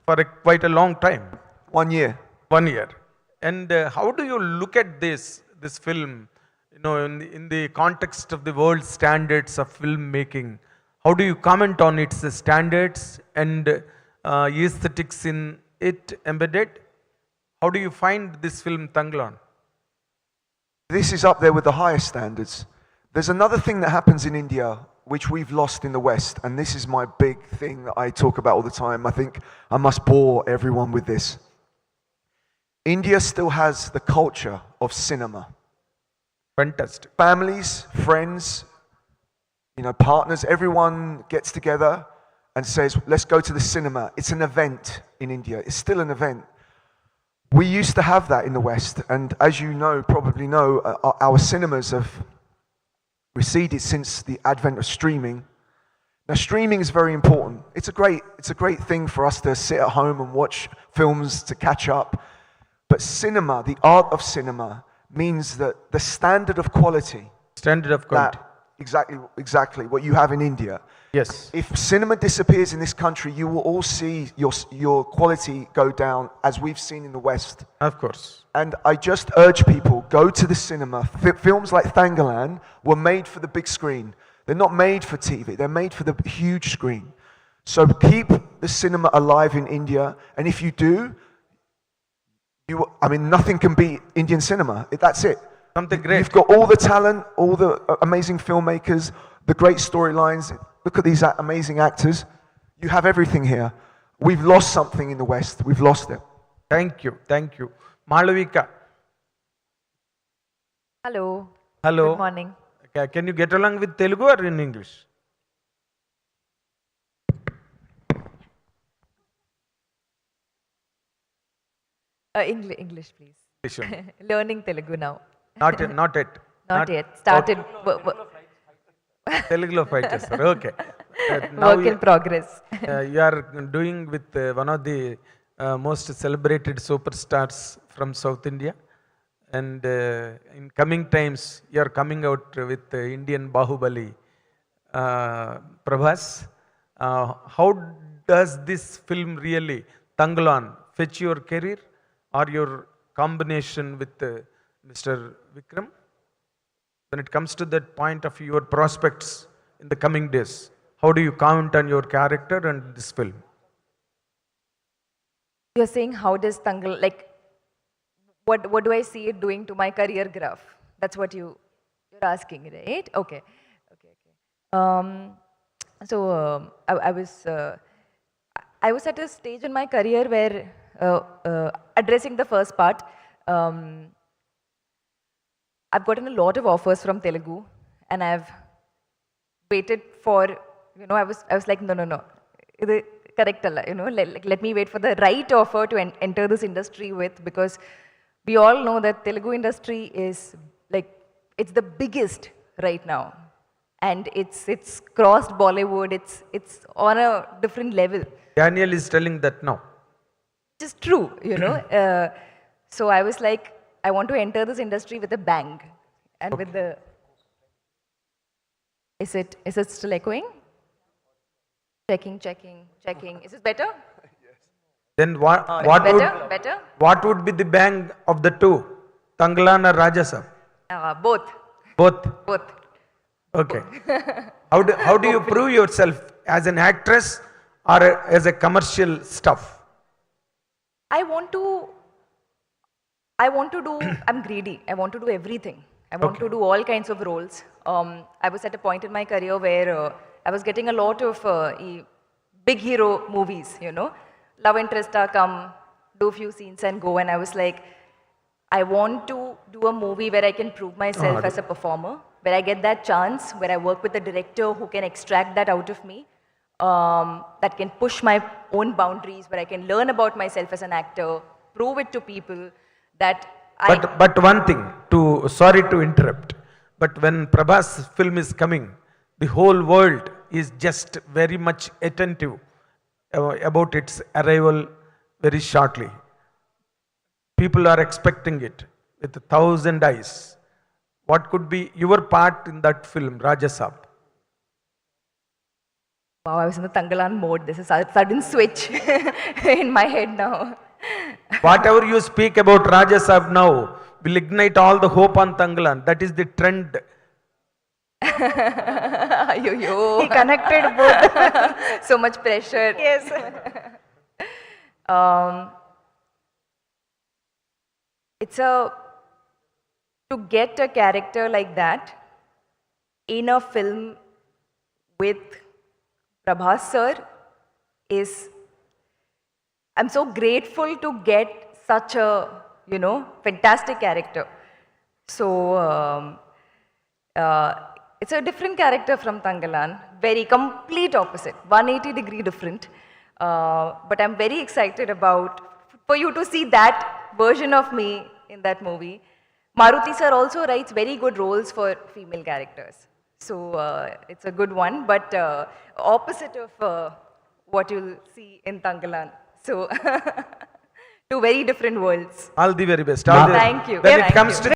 for quite a long time. 1 year. 1 year. And how do you look at this film, in the context of the world standards of filmmaking? How do you comment on its standards and aesthetics in it embedded? How do you find this film, Thangalaan? This is up there with the highest standards. There's another thing that happens in India which we've lost in the West, and this is my big thing that I talk about all the time. I think I must bore everyone with this. India still has the culture of cinema. Fantastic. Families, friends, partners, everyone gets together and says, let's go to the cinema. It's an event in India. It's still an event. We used to have that in the West, and as you probably know, our cinemas have receded since the advent of streaming. Now, streaming is very important. It's a great thing for us to sit at home and watch films to catch up. But cinema, the art of cinema, means that the standard of quality. Exactly what you have in India. Yes. If cinema disappears in this country, you will all see your quality go down, as we've seen in the West. Of course. And I just urge people, go to the cinema. Films like Thangalaan were made for the big screen. They're not made for TV. They're made for the huge screen. So keep the cinema alive in India. And if you do, nothing can beat Indian cinema. That's it. Something great. You've got all the talent, all the amazing filmmakers, the great storylines. Look at these amazing actors. You have everything here. We've lost something in the West. We've lost it. Thank you. Malavika. Hello. Hello. Good morning. Can you get along with Telugu or in English? English, please. Learning Telugu now. Not yet. Not yet. Started. Telugulo fight chestaru. Okay. Work in progress. You are doing with one of the most celebrated superstars from South India, and in coming times you are coming out with Indian Bahubali, Prabhas. How does this film really, Thangalaan, fetch your career or your combination with Mr. Vikram? When it comes to that point of your prospects in the coming days, how do you count on your character and this film? You're saying how does Thangalaan, what do I see it doing to my career graph? That's what you're asking, right? Okay. I was at a stage in my career where addressing the first part, I've gotten a lot of offers from Telugu, and I've waited for, I was like, no, this correct alla, let me wait for the right offer to enter this industry with, because we all know that Telugu industry is it's the biggest right now, and it's crossed Bollywood, it's on a different level. Daniel is telling that now. Which is true, so I was like, I want to enter this industry with a bang, and with the. Is it still echoing? Checking. Is this better? Yes. Then Better? What would be the bang of the two, Thangalaan or RajaSaab? Both. Okay. How do you prove yourself as an actress or as a commercial stuff? I'm greedy. I want to do everything. I want to do all kinds of roles. I was at a point in my career where I was getting a lot of big hero movies, Love interest come, do few scenes and go. And I was like, I want to do a movie where I can prove myself as a performer, where I get that chance, where I work with a director who can extract that out of me, that can push my own boundaries, where I can learn about myself as an actor, prove it to people that But one thing, sorry to interrupt, but when Prabhas film is coming, the whole world is just very much attentive about its arrival very shortly. People are expecting it with 1,000 eyes. What could be your part in that film, RajaSaab? Wow, I was in the Thangalaan mode. This is a sudden switch in my head now. Whatever you speak about RajaSaab now will ignite all the hope on Thangalaan. That is the trend. Yo. He connected both. So much pressure. Yes. It's to get a character like that in a film with Prabhas sir is, I'm so grateful to get such a, fantastic character. So, it's a different character from Thangalaan, very complete opposite, 180-degree different. But I'm very excited for you to see that version of me in that movie. Maruthi sir also writes very good roles for female characters. So it's a good one, but opposite of what you'll see in Thangalaan. So two very different worlds. All the very best. Thank you. When it Thank comes you. to